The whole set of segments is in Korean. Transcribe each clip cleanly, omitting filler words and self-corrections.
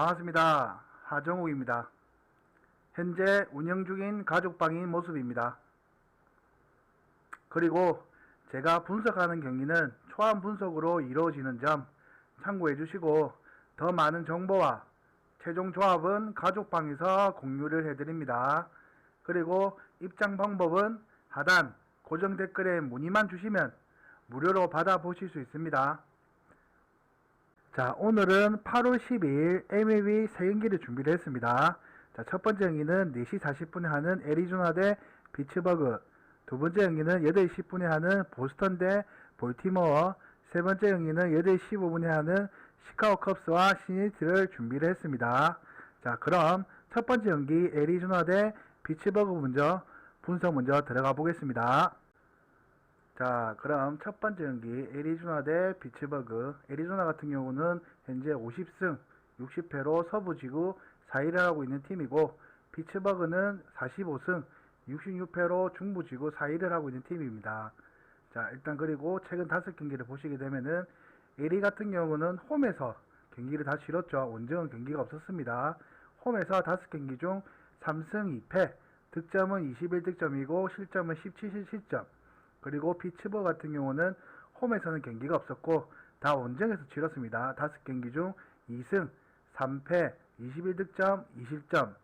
반갑습니다. 하정욱입니다. 현재 운영 중인 가족방인 모습입니다. 그리고 제가 분석하는 경기는 초안 분석으로 이루어지는 점 참고해 주시고, 더 많은 정보와 최종 조합은 가족방에서 공유를 해드립니다. 그리고 입장 방법은 하단 고정 댓글에 문의만 주시면 무료로 받아보실 수 있습니다. 자, 오늘은 8월 12일 MLB 3경기를 준비를 했습니다. 자, 첫 번째 경기는 4시 40분에 하는 애리조나 대 피츠버그, 두 번째 경기는 8시 10분에 하는 보스턴 대 볼티모어, 세 번째 경기는 8시 15분에 하는 시카고 컵스와 시니티를 준비를 했습니다. 자, 그럼 첫 번째 경기 애리조나 대 피츠버그 분석 먼저 들어가 보겠습니다. 자, 그럼 첫 번째 경기 애리조나 대 피츠버그. 애리조나 같은 경우는 현재 50승 60패로 서부지구 4위를 하고 있는 팀이고, 피츠버그는 45승 66패로 중부지구 4위를 하고 있는 팀입니다. 자, 일단 그리고 최근 5경기를 보시게 되면은 LA 같은 경우는 홈에서 경기를 다 치렀죠. 원정은 경기가 없었습니다. 홈에서 5경기 중 3승 2패, 득점은 21득점이고 실점은 17실점. 그리고 피츠버그 같은 경우는 홈에서는 경기가 없었고 다 원정에서 치렀습니다. 5경기 중 2승 3패 21득점 2실점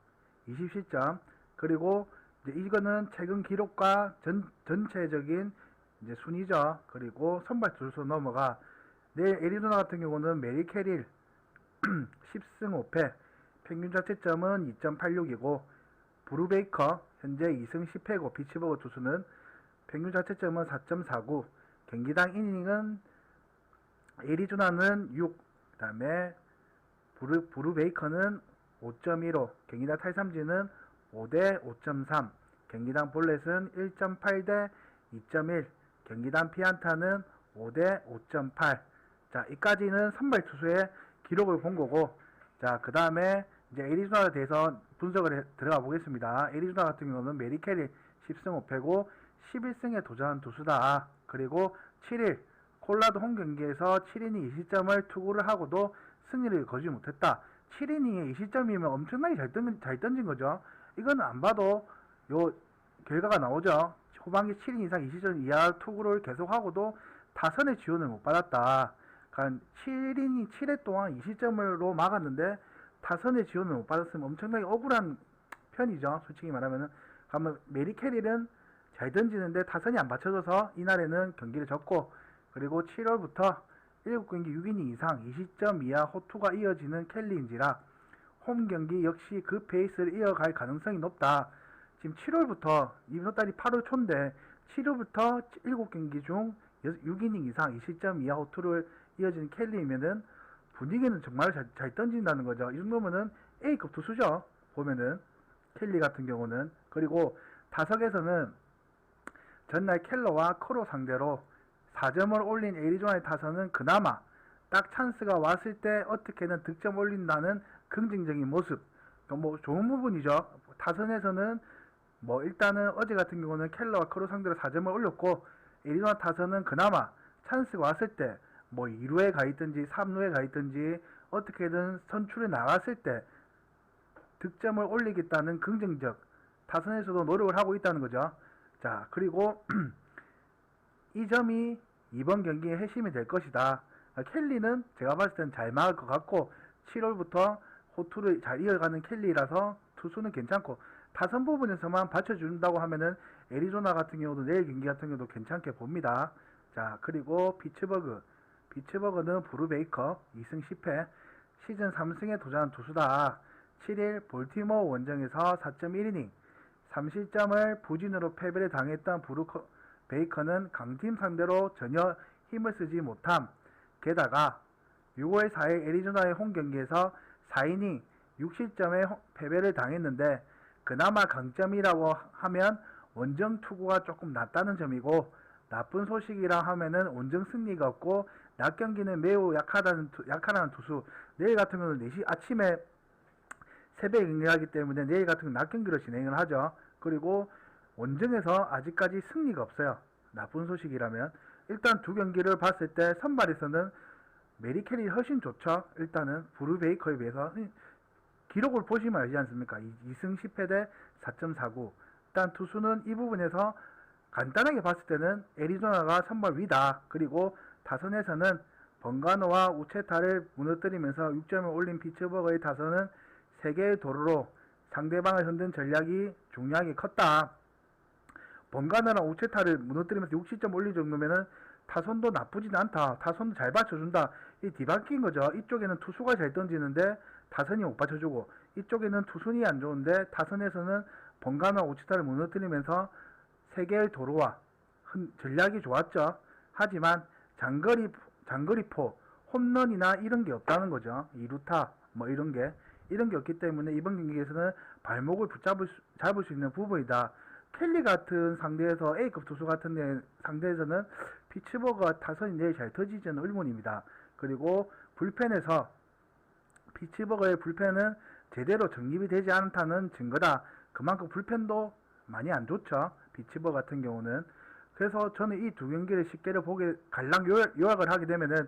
20실점. 그리고 이제 이거는 최근 기록과 전체적인 이제 순위죠. 그리고 선발 투수 넘어가 내일 애리조나 같은 경우는 메리 캐릴 10승 5패, 평균 자책점은 2.86이고 브루 베이커 현재 2승 10패고, 피츠버그 투수는 평균 자책점은 4.49, 경기당 이닝은 애리조나는 6, 그 다음에 브루 베이커는 5.15, 경기당 탈삼진은 5대 5.3, 경기당 볼넷은 1.8 대 2.1, 경기당 피안타는 5대 5.8. 자, 이까지는 선발 투수의 기록을 본 거고, 자, 그 다음에 이제 애리조나에 대해서 분석을 들어가 보겠습니다. 애리조나 같은 경우는 메리 캐리 10승 5패고 11승에 도전한 투수다. 그리고 7일 콜라도 홈 경기에서 7이닝 2실점을 투구를 하고도 승리를 거두지 못했다. 7이닝에 2실점이면 엄청나게 잘 던진 거죠. 이건 안 봐도 요 결과가 나오죠. 후반기 7이닝 이상 2실점 이하 투구를 계속하고도 타선의 지원을 못 받았다. 그러니까 7이닝 7회 동안 2실점으로 막았는데 타선의 지원을 못 받았으면 엄청나게 억울한 편이죠. 솔직히 말하면은. 그러면 메리 캐릴은 잘 던지는데 타선이 안 받쳐줘서 이날에는 경기를 졌고, 그리고 7월부터 7경기 6이닝 이상 20점 이하 호투가 이어지는 켈리인지라 홈 경기 역시 그 페이스를 이어갈 가능성이 높다. 지금 7월부터 이번 달이 8월 초인데 7월부터 7경기 중 6이닝 이상 20점 이하 호투를 이어지는 켈리이면은 분위기는 정말 잘 던진다는 거죠. 이 정도면은 A급 투수죠. 보면은 켈리 같은 경우는. 그리고 타석에서는 전날 켈러와 커로 상대로 4점을 올린 애리조나의 타선은 그나마 딱 찬스가 왔을 때 어떻게든 득점 올린다는 긍정적인 모습, 뭐 좋은 부분이죠. 타선에서는 뭐 일단은 어제 같은 경우는 켈러와 커로 상대로 4점을 올렸고, 애리조나 타선은 그나마 찬스가 왔을 때 뭐 2루에 가 있든지 3루에 가 있든지 어떻게든 선출에 나갔을 때 득점을 올리겠다는 긍정적, 타선에서도 노력을 하고 있다는 거죠. 자, 그리고 이 점이 이번 경기의 핵심이 될 것이다. 켈리는 제가 봤을 땐 잘 막을 것 같고 7월부터 호투를 잘 이어가는 켈리라서 투수는 괜찮고, 타선 부분에서만 받쳐준다고 하면은 애리조나 같은 경우도 내일 경기 같은 경우도 괜찮게 봅니다. 자, 그리고 피츠버그는 브루 베이커 2승 10패, 시즌 3승에 도전한 투수다. 7일 볼티모어 원정에서 4.1이닝 3실점을 부진으로 패배를 당했던 브루 베이커는 강팀 상대로 전혀 힘을 쓰지 못함. 게다가 6월 4일 애리조나의 홈 경기에서 4이닝 6실점의 패배를 당했는데, 그나마 강점이라고 하면 원정 투구가 조금 낮다는 점이고, 나쁜 소식이라 하면은 원정 승리가 없고 낮 경기는 매우 약하다는 투수. 내일 같은 경우는 4시 아침에 새벽에 경기하기 때문에 내일 같은 경우는 낮 경기로 진행을 하죠. 그리고 원정에서 아직까지 승리가 없어요. 나쁜 소식이라면. 일단 두 경기를 봤을 때 선발에서는 메리 캐리 훨씬 좋죠. 일단은 브루 베이커에 비해서 기록을 보시면 알지 않습니까? 2승 10패 대 4.49. 일단 투수는 이 부분에서 간단하게 봤을 때는 애리조나가 선발 위다. 그리고 타선에서는 번가노와 우체타를 무너뜨리면서 6점을 올린 피츠버그의 타선은 3개의 도루로 상대방을 흔든 전략이 중요하게 컸다. 번가노랑 우체타를 무너뜨리면서 60점 올릴 정도면은 타선도 나쁘진 않다. 타선도 잘 받쳐준다. 이 뒤바뀐 거죠. 이쪽에는 투수가 잘 던지는데 타선이 못 받쳐주고, 이쪽에는 투순이 안 좋은데 타선에서는 번가노와 우체타를 무너뜨리면서 3개의 도루와 전략이 좋았죠. 하지만 장거리포, 홈런이나 이런 게 없다는 거죠. 2루타 뭐 이런 게 없기 때문에 이번 경기에서는 발목을 잡을 수 있는 부분이다. 켈리 같은 상대에서 A급 투수 같은 상대에서는 피츠버그가 타선이 제일 잘 터지지는 의문입니다. 그리고 불펜에서 피츠버그의 불펜은 제대로 정립이 되지 않다는 증거다. 그만큼 불펜도 많이 안 좋죠. 피츠버그 같은 경우는. 그래서 저는 이 두 경기를 쉽게를 보게 갈랑 요약을 하게 되면은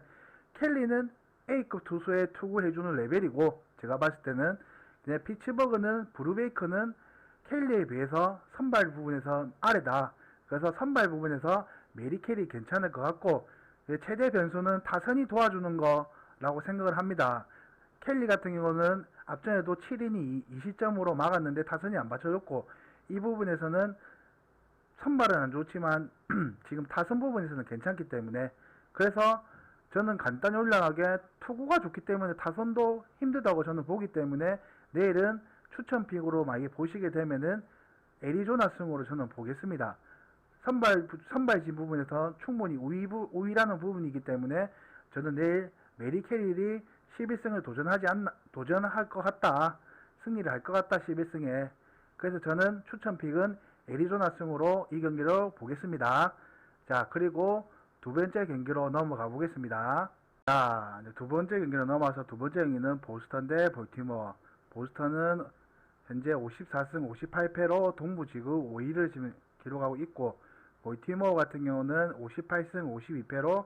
켈리는 A급 투수에 투구해주는 레벨이고, 제가 봤을 때는 피츠버그는 브루베이커는 켈리에 비해서 선발 부분에서 아래다. 그래서 선발 부분에서 메리 켈리 괜찮을 것 같고, 최대 변수는 타선이 도와주는 거라고 생각을 합니다. 켈리 같은 경우는 앞전에도 7이닝 2실점으로 막았는데 타선이 안 받쳐줬고, 이 부분에서는 선발은 안 좋지만 지금 타선 부분에서는 괜찮기 때문에, 그래서 저는 간단히 올라가게 투구가 좋기 때문에 타선도 힘들다고 저는 보기 때문에 내일은 추천픽으로 만약에 보시게 되면은 애리조나 승으로 저는 보겠습니다. 선발진 부분에서 충분히 우위라는 부분이기 때문에 저는 내일 메리 캐릴이 11승을 도전할 것 같다. 승리를 할 것 같다, 11승에. 그래서 저는 추천픽은 애리조나 승으로 이 경기를 보겠습니다. 자, 그리고 두 번째 경기로 넘어가 보겠습니다. 자, 두 번째 경기로 넘어와서 두 번째 경기는 보스턴 대 볼티모어. 보스턴은 현재 54승 58패로 동부지구 5위를 지금 기록하고 있고, 볼티모어 같은 경우는 58승 52패로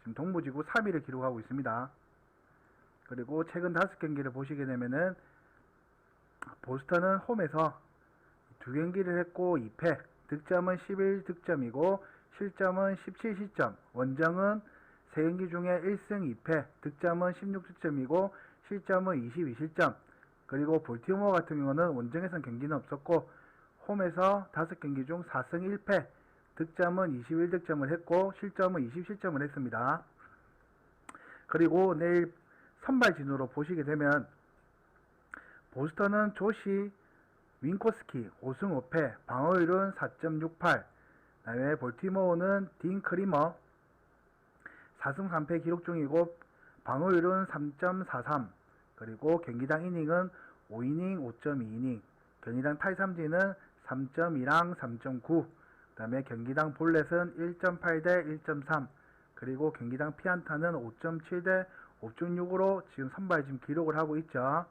지금 동부지구 3위를 기록하고 있습니다. 그리고 최근 5경기를 보시게 되면은 보스턴은 홈에서 두 경기를 했고 2패, 득점은 11득점이고 실점은 17실점, 원정은 3경기 중에 1승 2패, 득점은 16득점이고 실점은 22실점. 그리고 볼티모어 같은 경우는 원정에선 경기는 없었고 홈에서 5경기 중 4승 1패, 득점은 21득점을 했고 실점은 20실점을 했습니다. 그리고 내일 선발진으로 보시게 되면 보스턴은 조시 윈코스키 5승 5패, 방어율은 4.68. 그 다음에 볼티모어는 딘 크리머 4승 3패 기록 중이고 방어율은 3.43. 그리고 경기당 이닝은 5이닝 5.2이닝, 경기당 탈삼진은 3.2랑 3.9. 그 다음에 경기당 볼넷은 1.8 대 1.3. 그리고 경기당 피안타는 5.7 대 5.6으로 지금 선발진 기록을 하고 있죠.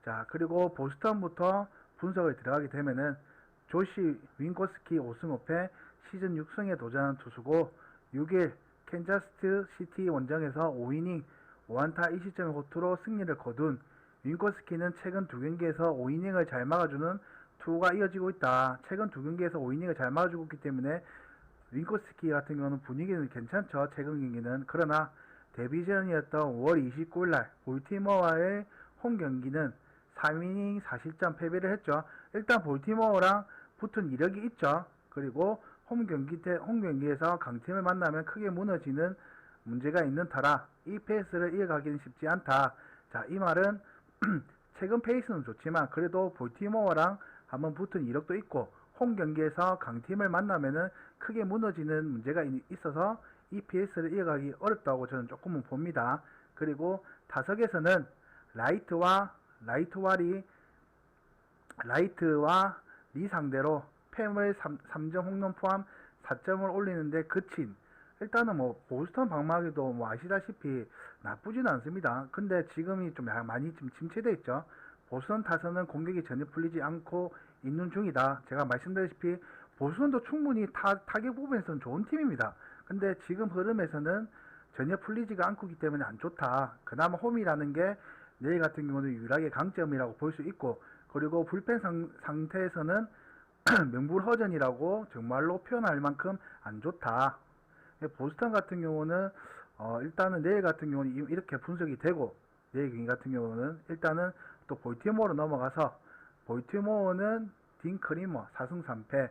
자, 그리고 보스턴부터 분석을 들어가게 되면은 조시 윈코스키 5승 5패 시즌 6승에 도전한 투수고 6일 캔자스 시티 원정에서 5이닝 5안타 2실점의 호투로 승리를 거둔 윈코스키는 최근 두 경기에서 5이닝을 잘 막아주는 투구가 이어지고 있다. 최근 두 경기에서 5이닝을 잘 막아주고 있기 때문에 윈코스키 같은 경우는 분위기는 괜찮죠. 최근 경기는. 그러나 데뷔전이었던 5월 29일날 볼티모어와의 홈 경기는 3이닝 4실점 패배를 했죠. 일단 볼티모어랑 붙은 이력이 있죠. 그리고 홈 경기에서 강팀을 만나면 크게 무너지는 문제가 있는 터라 이 페이스를 이어가기는 쉽지 않다. 자, 이 말은 최근 페이스는 좋지만 그래도 볼티모어랑 한번 붙은 이력도 있고 홈 경기에서 강팀을 만나면은 크게 무너지는 문제가 있어서 이 페이스를 이어가기 어렵다고 저는 조금은 봅니다. 그리고 타석에서는 라이트와 리 상대로 팸을 3점 홈런 포함 4점을 올리는데 그친, 일단은 뭐 보스턴 방망이도 뭐 아시다시피 나쁘진 않습니다. 근데 지금이 좀 많이 좀 침체되어 있죠. 보스턴 타선은 공격이 전혀 풀리지 않고 있는 중이다. 제가 말씀드렸다시피 보스턴도 충분히 타격 부분에서는 좋은 팀입니다. 근데 지금 흐름에서는 전혀 풀리지가 않고 있기 때문에 안 좋다. 그나마 홈이라는 게 내일 같은 경우는 유일하게 강점이라고 볼 수 있고, 그리고 불펜 상태에서는 명불허전이라고 정말로 표현할 만큼 안 좋다. 보스턴 같은 경우는 일단은 내일 같은 경우는 이렇게 분석이 되고, 내일 경기 같은 경우는 일단은 또 볼티모어로 넘어가서, 볼티모어는 딘 크리머 4승 3패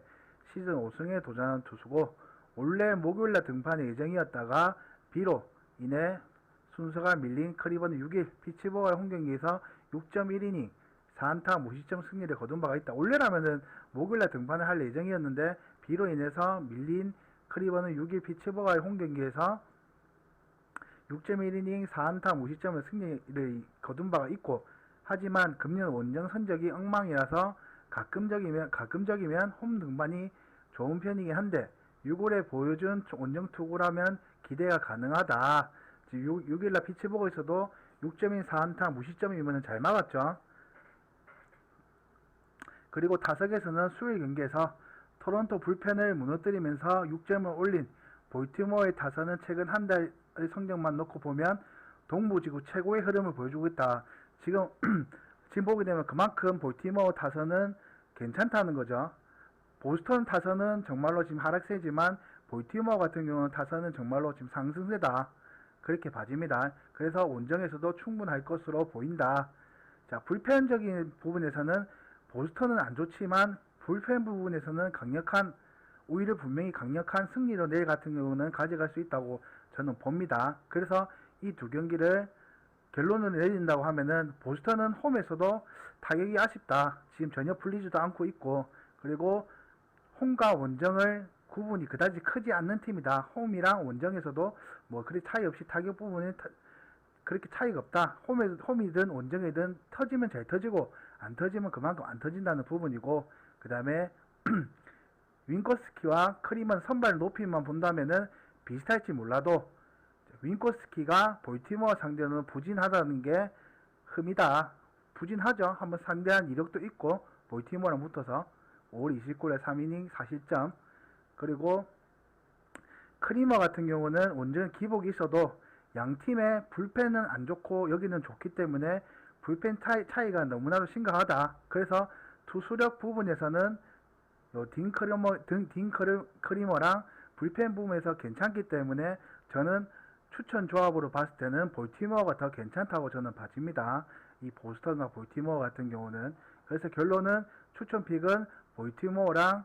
시즌 5승에 도전하는 투수고, 원래 목요일날 등판 예정이었다가 비로 인해 순서가 밀린 크리버는 6일 피츠버그와의 홈경기에서 6.1이닝 4안타 무실점 승리를 거둔 바가 있다. 원래라면은 목요일날 등판을 할 예정이었는데 비로 인해서 밀린 크리버는 6일 피츠버그와의 홈경기에서 6.1이닝 4안타 무실점의 승리를 거둔 바가 있고, 하지만 금년 원정 선적이 엉망이라서 가끔적이면 홈 등반이 좋은 편이긴 한데 6월에 보여준 원정 투구라면 기대가 가능하다. 6일날 피츠버그에서도 6.1 4안타 무실점이면 잘 막았죠. 그리고 타석에서는 수요일 경기에서 토론토 불펜을 무너뜨리면서 6점을 올린 볼티모어의 타선은 최근 한 달의 성적만 놓고 보면 동부지구 최고의 흐름을 보여주고 있다. 지금 보게 되면 그만큼 볼티모어 타선은 괜찮다는 거죠. 보스턴 타선은 정말로 지금 하락세지만 볼티모어 같은 경우는 타선은 정말로 지금 상승세다. 그렇게 봐집니다. 그래서 원정에서도 충분할 것으로 보인다. 자, 불펜적인 부분에서는 보스턴은 안 좋지만 불펜 부분에서는 오히려 분명히 강력한 승리로 내일 같은 경우는 가져갈 수 있다고 저는 봅니다. 그래서 이 두 경기를 결론을 내린다고 하면은 보스턴은 홈에서도 타격이 아쉽다. 지금 전혀 풀리지도 않고 있고, 그리고 홈과 원정을 구분이 그다지 크지 않는 팀이다. 홈이랑 원정에서도 뭐 그리 차이 없이 타격 부분이 그렇게 차이가 없다. 홈이든 원정이든 터지면 잘 터지고 안 터지면 그만큼 안 터진다는 부분이고, 그 다음에 윈코스키와 크리먼 선발 높이만 본다면은 비슷할지 몰라도 윈코스키가 볼티모어 상대는 부진하다는 게 흠이다. 부진하죠. 한번 상대한 이력도 있고, 볼티모어랑 붙어서 5월 29일에 3이닝 4실점. 그리고 크리머 같은 경우는 원정 기복이 있어도 양 팀의 불펜은 안 좋고 여기는 좋기 때문에 불펜 차이가 너무나도 심각하다. 그래서 투수력 부분에서는 딘 크리머랑 불펜 부분에서 괜찮기 때문에 저는 추천 조합으로 봤을 때는 볼티모어가 더 괜찮다고 저는 봐집니다. 이 보스턴과 볼티모어 같은 경우는. 그래서 결론은 추천 픽은 볼티모어랑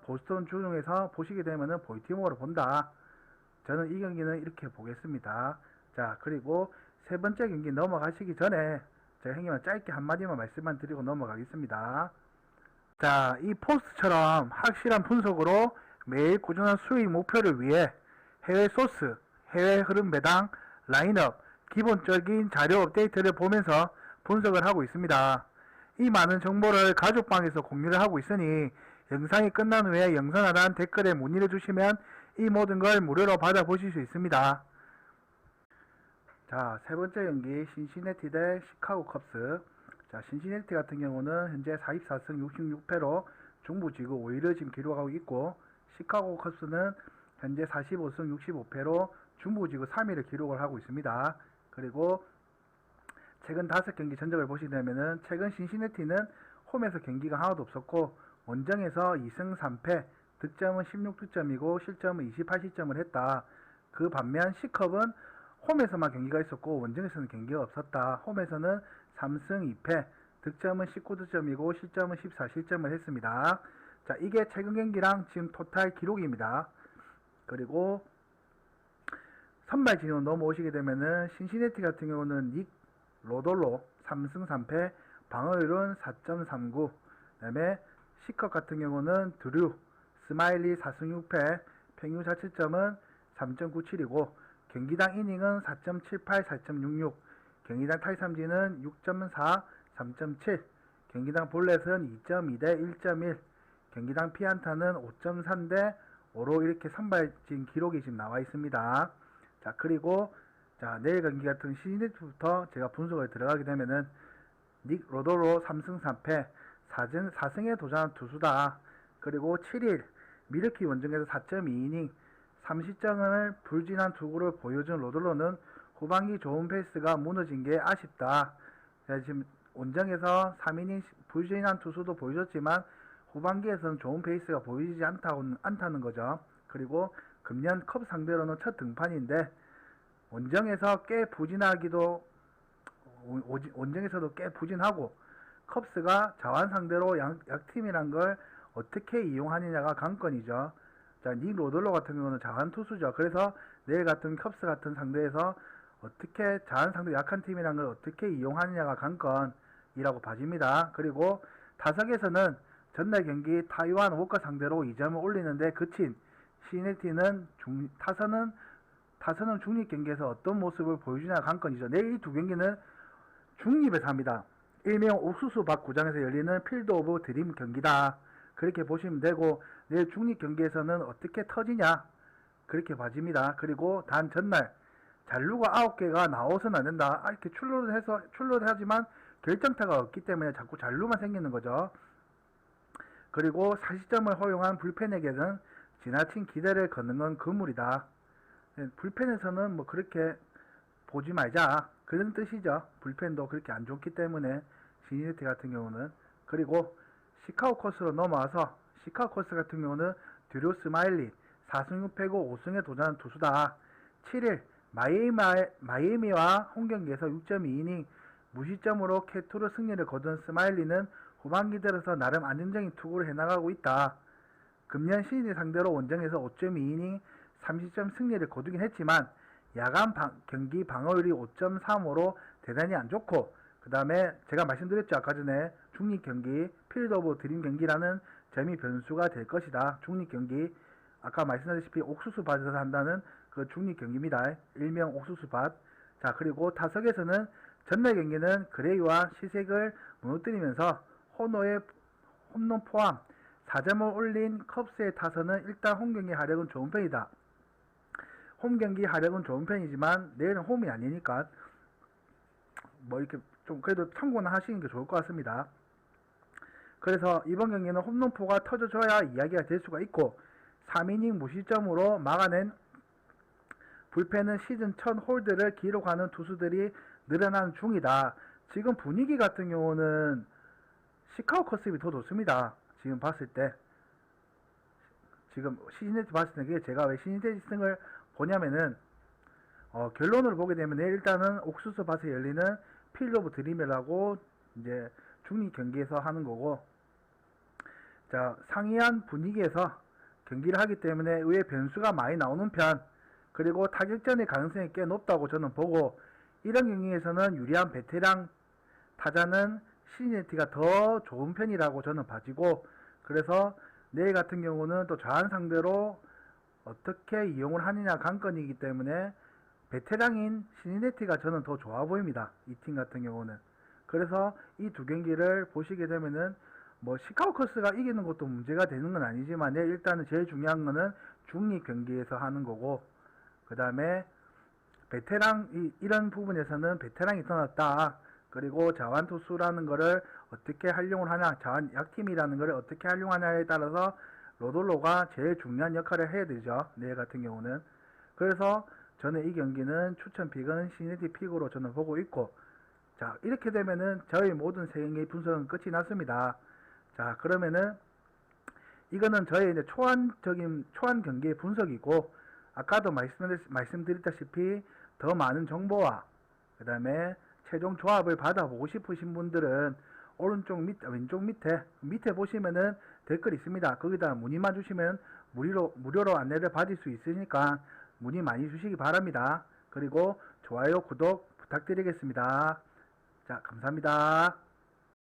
보스턴 중에서 보시게 되면은 볼티모어로 본다. 저는 이 경기는 이렇게 보겠습니다. 자, 그리고 세 번째 경기 넘어가시기 전에 제가 형님은 짧게 한마디만 말씀만 드리고 넘어가겠습니다. 자, 이 포스트처럼 확실한 분석으로 매일 꾸준한 수익 목표를 위해 해외 소스, 해외 흐름 배당, 라인업, 기본적인 자료 업데이트를 보면서 분석을 하고 있습니다. 이 많은 정보를 가족방에서 공유를 하고 있으니 영상이 끝난 후에 영상 하단 댓글에 문의를 주시면 이 모든 걸 무료로 받아보실 수 있습니다. 자, 세 번째 경기 신시내티 대 시카고 컵스. 자, 신시내티 같은 경우는 현재 44승 66패로 중부지구 5위를 지금 기록하고 있고, 시카고 컵스는 현재 45승 65패로 중부지구 3위를 기록을 하고 있습니다. 그리고 최근 5경기 전적을 보시게 되면은 최근 신시내티는 홈에서 경기가 하나도 없었고 원정에서 2승 3패, 득점은 16득점이고 실점은 28실점을 했다. 그 반면 C컵은 홈에서만 경기가 있었고 원정에서는 경기가 없었다. 홈에서는 3승 2패, 득점은 19득점이고 실점은 14실점을 했습니다. 자, 이게 최근 경기랑 지금 토탈 기록입니다. 그리고 선발 진으로 넘어오시게 되면은 신시내티 같은 경우는 닉 로돌로 3승 3패, 방어율은 4.39. 그 다음에 C컵 같은 경우는 드류 스마일리 4승 6패, 평균 자책점은 3.97이고 경기당 이닝은 4.78, 4.66, 경기당 탈삼진은 6.4, 3.7, 경기당 볼넷은 2.2 대 1.1, 경기당 피안타는 5.3 대 5로 이렇게 선발진 기록이 지금 나와 있습니다. 자, 그리고 자, 내일 경기 같은 신시내티부터 제가 분석을 들어가게 되면은 닉 로도로 3승 3패 4승에 도전한 투수다. 그리고 7일 미르키 원정에서 4.2이닝 3시점을 불진한 투구를 보여준 로들로는 후반기 좋은 페이스가 무너진 게 아쉽다. 지금 원정에서 3이닝 불진한 투수도 보여줬지만 후반기에서는 좋은 페이스가 보이지 않다는 거죠. 그리고 금년 컵 상대로는 첫 등판인데 원정에서 꽤 부진하기도 원정에서도 꽤 부진하고 컵스가 자완 상대로 약팀이란 걸 어떻게 이용하느냐가 관건이죠. 자, 닉 로들로 같은 경우는 자완 투수죠. 그래서 내일 같은 컵스 같은 상대에서 어떻게 자완 상대 약한 팀이란 걸 어떻게 이용하느냐가 관건이라고 봐집니다. 그리고 타석에서는 전날 경기 타이완 워커 상대로 2점을 올리는데 그친 시네티는 타선은 중립 경기에서 어떤 모습을 보여주냐가 관건이죠. 내일 이 두 경기는 중립에서 합니다. 일명 옥수수 밭 구장에서 열리는 필드 오브 드림 경기다. 그렇게 보시면 되고 내일 중립 경기에서는 어떻게 터지냐 그렇게 봐집니다. 그리고 단 전날 잔루가 9개가 나와서는 안 된다. 이렇게 출루를 하지만 결정타가 없기 때문에 자꾸 잔루만 생기는 거죠. 그리고 40점을 허용한 불펜에게는 지나친 기대를 걷는 건 금물이다. 불펜에서는 뭐 그렇게 보지 말자 그런 뜻이죠. 불펜도 그렇게 안 좋기 때문에 시니티 같은 경우는. 그리고 시카고 코스로 넘어와서 시카고 코스 같은 경우는 드류 스마일리 4승 6패고 5승에 도전한 투수다. 7일 마이애미와 홈경기에서 6.2이닝 무실점으로 K2로 승리를 거둔 스마일리는 후반기 들어서 나름 안정적인 투구를 해나가고 있다. 금년 시즌 상대로 원정에서 5.2이닝 30점 승리를 거두긴 했지만 야간 경기 방어율이 5.35로 대단히 안 좋고 그 다음에 제가 말씀드렸죠. 아까 전에 중립 경기 필드 오브 드림 경기라는 점이 변수가 될 것이다. 중립 경기 아까 말씀드렸다시피 옥수수 밭에서 한다는 그 중립 경기입니다. 일명 옥수수 밭. 자, 그리고 타석에서는 전날 경기는 그레이와 시색을 무너뜨리면서 호노의 홈런 포함 4점을 올린 컵스의 타선은 일단 홈경기 하력은 좋은 편이다. 홈경기 하력은 좋은 편이지만 내일은 홈이 아니니까 뭐 이렇게 좀 그래도 참고는 하시는 게 좋을 것 같습니다. 그래서 이번 경기는 홈런포가 터져줘야 이야기가 될 수가 있고 3이닝 무실점으로 막아낸 불펜은 시즌 첫 홀드를 기록하는 투수들이 늘어나는 중이다. 지금 분위기 같은 경우는 시카고 커스비 더 좋습니다. 지금 봤을 때 지금 시니티 봤을 때 제가 왜 시니티 승을 보냐면은 결론으로 보게 되면 일단은 옥수수 밭에 열리는 필드 오브 드림이라고 이제 중립 경기에서 하는 거고, 자, 상이한 분위기에서 경기를 하기 때문에 의외 변수가 많이 나오는 편, 그리고 타격전의 가능성이 꽤 높다고 저는 보고, 이런 경기에서는 유리한 베테랑 타자는 시니티가 더 좋은 편이라고 저는 봐지고, 그래서 내일 같은 경우는 또 좌한 상대로 어떻게 이용을 하느냐 관건이기 때문에 베테랑인 시니티가 저는 더 좋아 보입니다. 이 팀 같은 경우는. 그래서 이 두 경기를 보시게 되면은 뭐 시카고 커스가 이기는 것도 문제가 되는 건 아니지만 일단은 제일 중요한 거는 중립 경기에서 하는 거고, 그 다음에 베테랑 이런 부분에서는 베테랑이 더 낫다. 그리고 자완 투수라는 거를 어떻게 활용을 하냐, 자완 약팀이라는 거를 어떻게 활용하냐에 따라서 로돌로가 제일 중요한 역할을 해야 되죠. 내일 같은 경우는. 그래서 저는 이 경기는 추천픽은 시니티 픽으로 저는 보고 있고, 자, 이렇게 되면은 저희 모든 세 경기 분석은 끝이 났습니다. 자, 그러면은 이거는 저의 이제 초안 경기의 분석이고, 아까도 말씀드렸다시피 더 많은 정보와 그 다음에 최종 조합을 받아보고 싶으신 분들은 오른쪽 왼쪽 밑에 보시면은 댓글 있습니다. 거기다 문의만 주시면 무료로 안내를 받을 수 있으니까 문의 많이 주시기 바랍니다. 그리고 좋아요, 구독 부탁드리겠습니다. 자, 감사합니다.